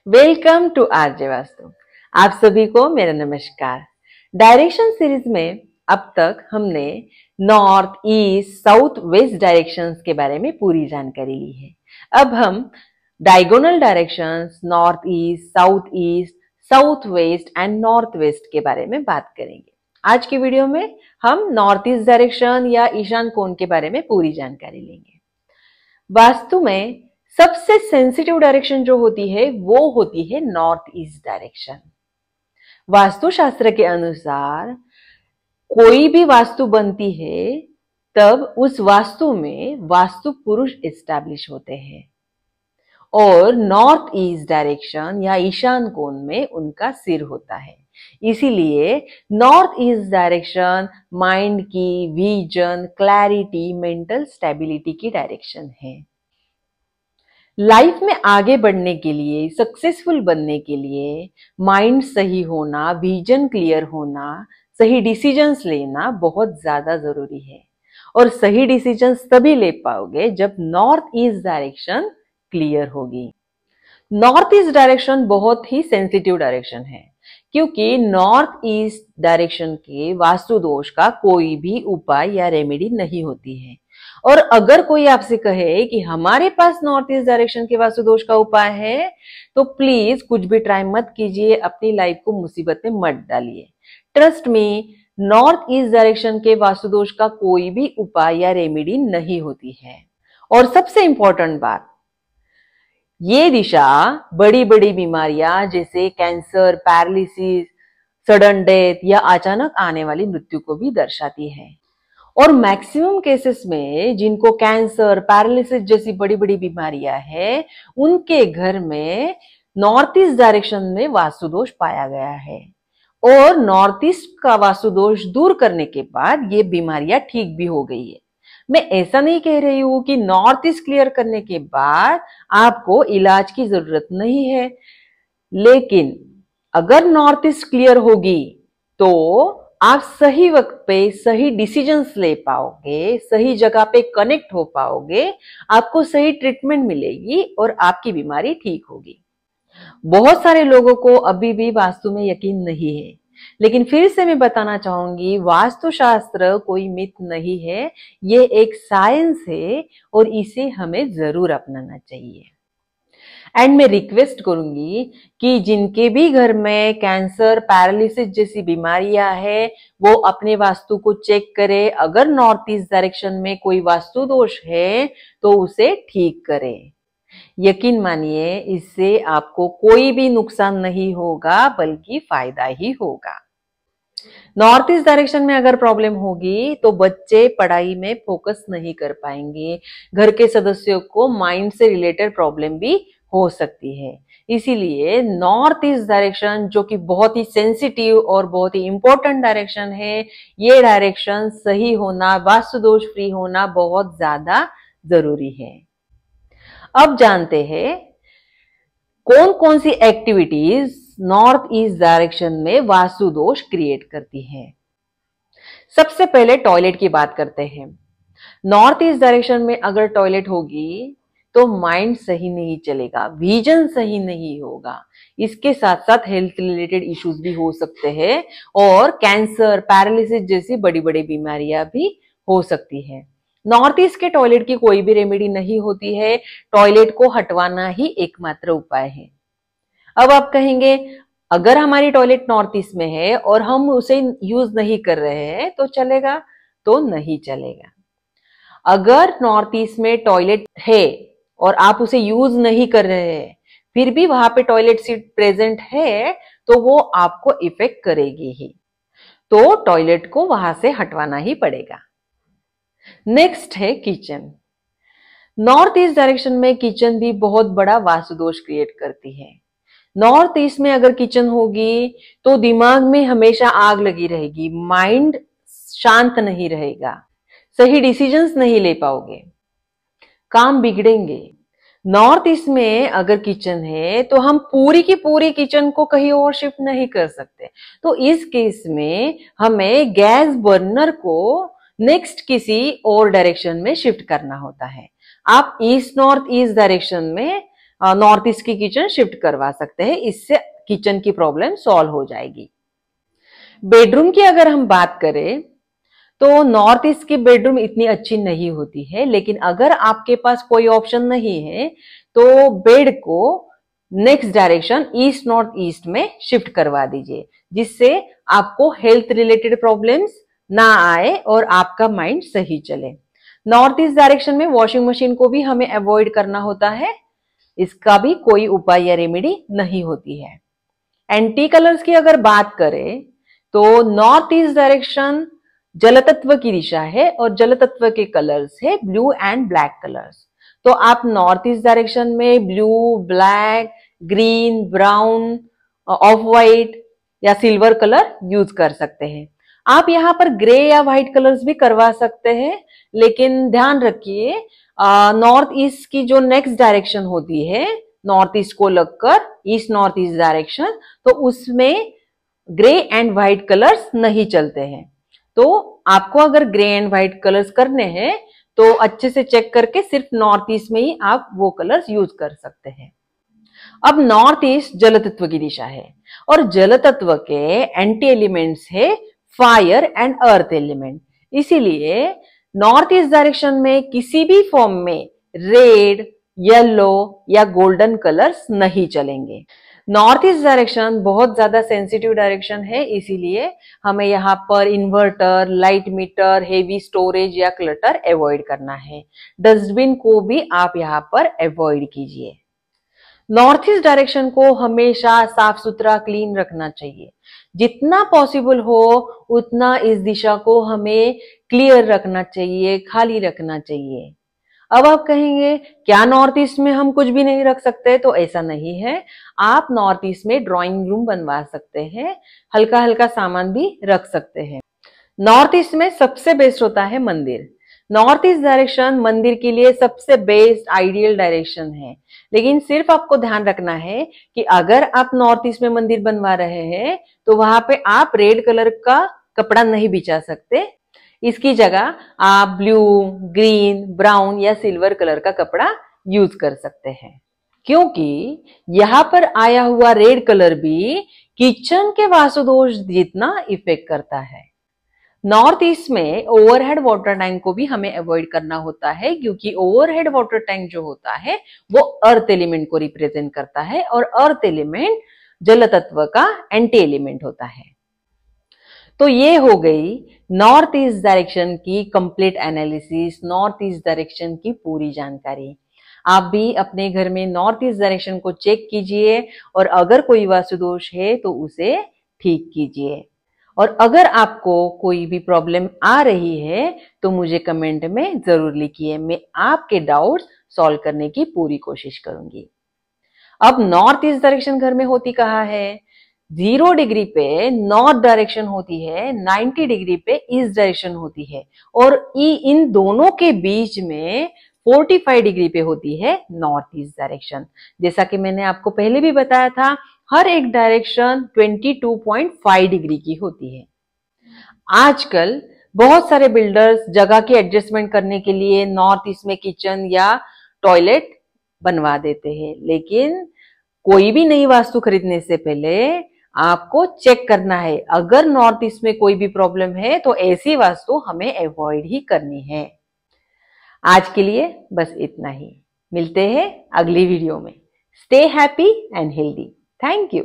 Welcome to RJ vastu. आप सभी को मेरा नमस्कार। डायरेक्शन सीरीज में अब तक हमने north, east, south, west directions के बारे में पूरी जानकारी ली है। अब हम diagonal directions, north east, south west and north west के बारे में बात करेंगे। आज की वीडियो में हम नॉर्थ ईस्ट डायरेक्शन या ईशान कोण के बारे में पूरी जानकारी लेंगे। वास्तु में सबसे सेंसिटिव डायरेक्शन जो होती है वो होती है नॉर्थ ईस्ट डायरेक्शन। वास्तुशास्त्र के अनुसार कोई भी वास्तु बनती है तब उस वास्तु में वास्तु पुरुष एस्टैब्लिश होते हैं और नॉर्थ ईस्ट डायरेक्शन या ईशान कोण में उनका सिर होता है। इसीलिए नॉर्थ ईस्ट डायरेक्शन माइंड की, विजन, क्लैरिटी, मेंटल स्टेबिलिटी की डायरेक्शन है। लाइफ में आगे बढ़ने के लिए, सक्सेसफुल बनने के लिए माइंड सही होना, विजन क्लियर होना, सही डिसीजंस लेना बहुत ज्यादा जरूरी है। और सही डिसीजंस तभी ले पाओगे जब नॉर्थ ईस्ट डायरेक्शन क्लियर होगी। नॉर्थ ईस्ट डायरेक्शन बहुत ही सेंसिटिव डायरेक्शन है क्योंकि नॉर्थ ईस्ट डायरेक्शन के वास्तु दोष का कोई भी उपाय या रेमेडी नहीं होती है। और अगर कोई आपसे कहे कि हमारे पास नॉर्थ ईस्ट डायरेक्शन के वास्तु दोष का उपाय है तो प्लीज कुछ भी ट्राई मत कीजिए, अपनी लाइफ को मुसीबत में मत डालिए। Trust me, north east direction के वास्तु दोष का कोई भी उपाय या रेमेडी नहीं होती है। और सबसे इंपॉर्टेंट बात, ये दिशा बड़ी बड़ी बीमारियां जैसे कैंसर, पैरालिसिस, सडन डेथ या अचानक आने वाली मृत्यु को भी दर्शाती है। और मैक्सिमम केसेस में जिनको कैंसर, पैरालिसिस जैसी बड़ी बड़ी बीमारियां हैं, उनके घर में नॉर्थ ईस्ट डायरेक्शन में वास्तु दोष पाया गया है। और नॉर्थ ईस्ट का वास्तु दोष दूर करने के बाद ये बीमारियां ठीक भी हो गई है। मैं ऐसा नहीं कह रही हूं कि नॉर्थ ईस्ट क्लियर करने के बाद आपको इलाज की जरूरत नहीं है, लेकिन अगर नॉर्थ ईस्ट क्लियर होगी तो आप सही वक्त पे सही डिसीजंस ले पाओगे, सही जगह पे कनेक्ट हो पाओगे, आपको सही ट्रीटमेंट मिलेगी और आपकी बीमारी ठीक होगी। बहुत सारे लोगों को अभी भी वास्तु में यकीन नहीं है, लेकिन फिर से मैं बताना चाहूंगी, वास्तुशास्त्र कोई मिथ नहीं है, ये एक साइंस है और इसे हमें जरूर अपनाना चाहिए। एंड मैं रिक्वेस्ट करूंगी कि जिनके भी घर में कैंसर, पैरालिसिस जैसी बीमारियां है वो अपने वास्तु को चेक करें। अगर नॉर्थ ईस्ट डायरेक्शन में कोई वास्तु दोष है तो उसे ठीक करें। यकीन मानिए, इससे आपको कोई भी नुकसान नहीं होगा बल्कि फायदा ही होगा। नॉर्थ ईस्ट डायरेक्शन में अगर प्रॉब्लम होगी तो बच्चे पढ़ाई में फोकस नहीं कर पाएंगे, घर के सदस्यों को माइंड से रिलेटेड प्रॉब्लम भी हो सकती है। इसीलिए नॉर्थ ईस्ट डायरेक्शन, जो कि बहुत ही सेंसिटिव और बहुत ही इंपॉर्टेंट डायरेक्शन है, ये डायरेक्शन सही होना, वास्तु दोष फ्री होना बहुत ज्यादा जरूरी है। अब जानते हैं कौन कौन सी एक्टिविटीज नॉर्थ ईस्ट डायरेक्शन में वास्तु दोष क्रिएट करती है। सबसे पहले टॉयलेट की बात करते हैं। नॉर्थ ईस्ट डायरेक्शन में अगर टॉयलेट होगी तो माइंड सही नहीं चलेगा, विजन सही नहीं होगा, इसके साथ साथ हेल्थ रिलेटेड इश्यूज भी हो सकते हैं और कैंसर, पैरालिसिस जैसी बड़ी बड़ी बीमारियां भी हो सकती है। नॉर्थ ईस्ट के टॉयलेट की कोई भी रेमेडी नहीं होती है, टॉयलेट को हटवाना ही एकमात्र उपाय है। अब आप कहेंगे अगर हमारी टॉयलेट नॉर्थ ईस्ट में है और हम उसे यूज नहीं कर रहे हैं तो चलेगा? तो नहीं चलेगा। अगर नॉर्थ ईस्ट में टॉयलेट है और आप उसे यूज नहीं कर रहे हैं, फिर भी वहां पे टॉयलेट सीट प्रेजेंट है तो वो आपको इफेक्ट करेगी ही, तो टॉयलेट को वहां से हटवाना ही पड़ेगा। नेक्स्ट है किचन। नॉर्थ ईस्ट डायरेक्शन में किचन भी बहुत बड़ा वास्तु दोष क्रिएट करती है। नॉर्थ ईस्ट में अगर किचन होगी तो दिमाग में हमेशा आग लगी रहेगी, माइंड शांत नहीं रहेगा, सही डिसीजंस नहीं ले पाओगे, काम बिगड़ेंगे। नॉर्थ ईस्ट में अगर किचन है तो हम पूरी की पूरी किचन को कहीं और शिफ्ट नहीं कर सकते, तो इस केस में हमें गैस बर्नर को नेक्स्ट किसी और डायरेक्शन में शिफ्ट करना होता है। आप ईस्ट नॉर्थ ईस्ट डायरेक्शन में नॉर्थ ईस्ट की किचन शिफ्ट करवा सकते हैं। इससे किचन की प्रॉब्लम सॉल्व हो जाएगी। बेडरूम की अगर हम बात करें तो नॉर्थ ईस्ट की बेडरूम इतनी अच्छी नहीं होती है, लेकिन अगर आपके पास कोई ऑप्शन नहीं है तो बेड को next direction east north east में शिफ्ट करवा दीजिए, जिससे आपको हेल्थ रिलेटेड प्रॉब्लम्स ना आए और आपका माइंड सही चले। नॉर्थ ईस्ट डायरेक्शन में वॉशिंग मशीन को भी हमें अवॉइड करना होता है, इसका भी कोई उपाय या रेमेडी नहीं होती है। एंटी कलर्स की अगर बात करें तो नॉर्थ ईस्ट डायरेक्शन जल तत्व की दिशा है और जल तत्व के कलर्स है ब्लू एंड ब्लैक कलर्स। तो आप नॉर्थ ईस्ट डायरेक्शन में blue, black, green, brown, of white या सिल्वर कलर यूज कर सकते हैं। आप यहाँ पर ग्रे या व्हाइट कलर्स भी करवा सकते हैं, लेकिन ध्यान रखिए नॉर्थ ईस्ट की जो नेक्स्ट डायरेक्शन होती है नॉर्थ ईस्ट को लगकर ईस्ट नॉर्थ ईस्ट डायरेक्शन, तो उसमें ग्रे एंड व्हाइट कलर्स नहीं चलते हैं। तो आपको अगर ग्रे एंड व्हाइट कलर्स करने हैं तो अच्छे से चेक करके सिर्फ नॉर्थ ईस्ट में ही आप वो कलर्स यूज कर सकते हैं। अब नॉर्थ ईस्ट जल तत्व की दिशा है और जल तत्व के एंटी एलिमेंट्स है फायर एंड अर्थ एलिमेंट। इसीलिए नॉर्थ ईस्ट डायरेक्शन में किसी भी फॉर्म में रेड, येलो या गोल्डन कलर्स नहीं चलेंगे। नॉर्थ ईस्ट डायरेक्शन बहुत ज्यादा सेंसिटिव डायरेक्शन है, इसीलिए हमें यहाँ पर inverter, light metre, heavy storage या क्लटर अवॉइड करना है। डस्टबिन को भी आप यहाँ पर अवॉइड कीजिए। नॉर्थ ईस्ट डायरेक्शन को हमेशा साफ सुथरा क्लीन रखना चाहिए। जितना पॉसिबल हो उतना इस दिशा को हमें क्लियर रखना चाहिए, खाली रखना चाहिए। अब आप कहेंगे क्या नॉर्थ ईस्ट में हम कुछ भी नहीं रख सकते? तो ऐसा नहीं है। आप नॉर्थ ईस्ट में ड्राइंग रूम बनवा सकते हैं, हल्का हल्का सामान भी रख सकते हैं। नॉर्थ ईस्ट में सबसे बेस्ट होता है मंदिर। नॉर्थ ईस्ट डायरेक्शन मंदिर के लिए सबसे बेस्ट आइडियल डायरेक्शन है, लेकिन सिर्फ आपको ध्यान रखना है कि अगर आप नॉर्थ ईस्ट में मंदिर बनवा रहे हैं तो वहां पे आप रेड कलर का कपड़ा नहीं बिछा सकते। इसकी जगह आप ब्लू, ग्रीन, ब्राउन या सिल्वर कलर का कपड़ा यूज कर सकते हैं, क्योंकि यहाँ पर आया हुआ रेड कलर भी किचन के वास्तु दोष जितना इफेक्ट करता है। नॉर्थ ईस्ट में ओवरहेड वाटर टैंक को भी हमें अवॉइड करना होता है, क्योंकि ओवरहेड वाटर टैंक जो होता है वो अर्थ एलिमेंट को रिप्रेजेंट करता है और अर्थ एलिमेंट जल तत्व का एंटी एलिमेंट होता है। तो ये हो गई नॉर्थ ईस्ट डायरेक्शन की complete analysis, north east direction की पूरी जानकारी। आप भी अपने घर में नॉर्थ ईस्ट डायरेक्शन को चेक कीजिए और अगर कोई वास्तु दोष है तो उसे ठीक कीजिए। और अगर आपको कोई भी प्रॉब्लम आ रही है तो मुझे कमेंट में जरूर लिखिए, मैं आपके डाउट्स सॉल्व करने की पूरी कोशिश करूंगी। अब नॉर्थ ईस्ट डायरेक्शन घर में होती कहाँ है? 0 डिग्री पे नॉर्थ डायरेक्शन होती है, 90 डिग्री पे ईस्ट डायरेक्शन होती है और इन दोनों के बीच में 45 डिग्री पे होती है नॉर्थ ईस्ट डायरेक्शन। जैसा कि मैंने आपको पहले भी बताया था, हर एक डायरेक्शन 22.5 डिग्री की होती है। आजकल बहुत सारे बिल्डर्स जगह की एडजस्टमेंट करने के लिए नॉर्थ ईस्ट में किचन या टॉयलेट बनवा देते हैं, लेकिन कोई भी नई वास्तु खरीदने से पहले आपको चेक करना है। अगर नॉर्थ ईस्ट में कोई भी प्रॉब्लम है तो ऐसी वास्तु हमें अवॉइड ही करनी है। आज के लिए बस इतना ही। मिलते हैं अगली वीडियो में। Stay happy and healthy. Thank you.